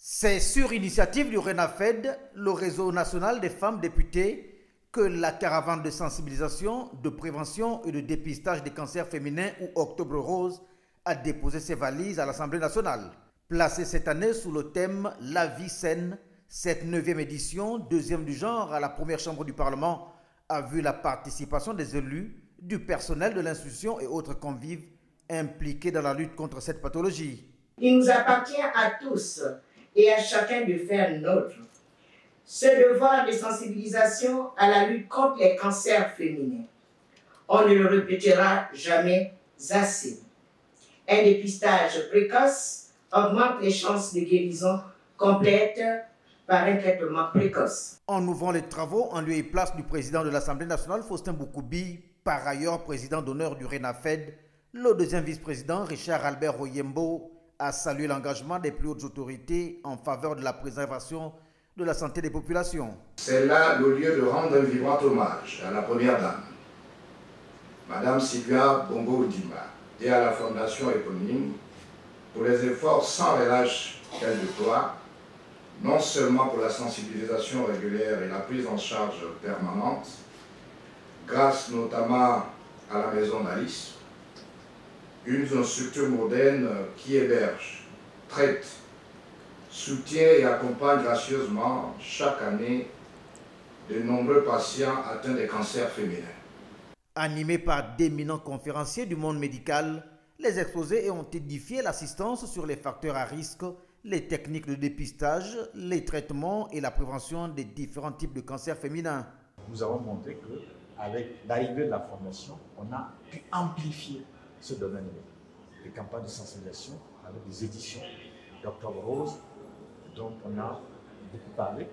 C'est sur initiative du RENAFED, le réseau national des femmes députées, que la caravane de sensibilisation, de prévention et de dépistage des cancers féminins ou Octobre Rose a déposé ses valises à l'Assemblée nationale. Placée cette année sous le thème « La vie saine », cette 9e édition, deuxième du genre à la première chambre du Parlement, a vu la participation des élus, du personnel de l'institution et autres convives impliqués dans la lutte contre cette pathologie. Il nous appartient à tous et à chacun de faire nôtre ce devoir de sensibilisation à la lutte contre les cancers féminins. On ne le répétera jamais assez. Un dépistage précoce augmente les chances de guérison complète par un traitement précoce. En ouvrant les travaux en lieu et place du président de l'Assemblée nationale, Faustin Boukoubi, par ailleurs président d'honneur du RENAFED, le deuxième vice-président, Richard Albert Oyembo, a salué l'engagement des plus hautes autorités en faveur de la préservation de la santé des populations. C'est là le lieu de rendre un vibrant hommage à la première dame, Madame Sylvia Bongo-Ondimba, et à la fondation éponyme pour les efforts sans relâche qu'elle déploie, non seulement pour la sensibilisation régulière et la prise en charge permanente, grâce notamment à la maison d'Alice, une structure moderne qui héberge, traite, soutient et accompagne gracieusement chaque année de nombreux patients atteints de cancers féminins. Animés par d'éminents conférenciers du monde médical, les exposés ont édifié l'assistance sur les facteurs à risque, les techniques de dépistage, les traitements et la prévention des différents types de cancers féminins. Nous avons montré qu'avec l'arrivée de la formation, on a pu amplifier ce domaine-là. Des campagnes de sensibilisation avec des éditions d'Octobre Rose, dont on a beaucoup parlé,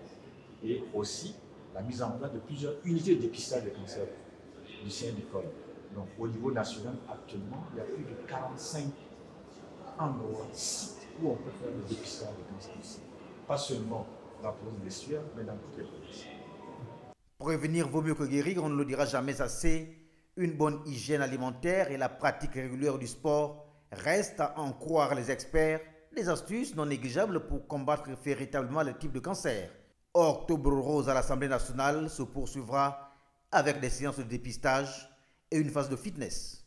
et aussi la mise en place de plusieurs unités de dépistage des cancers du sein du col. Donc au niveau national, actuellement, il y a plus de 45 endroits, sites où on peut faire le dépistage des cancers du sein. Pas seulement dans la province des Sueurs, mais dans toutes les provinces. Prévenir vaut mieux que guérir, on ne le dira jamais assez. Une bonne hygiène alimentaire et la pratique régulière du sport restent à en croire les experts, des astuces non négligeables pour combattre véritablement le type de cancer. Octobre Rose à l'Assemblée nationale se poursuivra avec des séances de dépistage et une phase de fitness.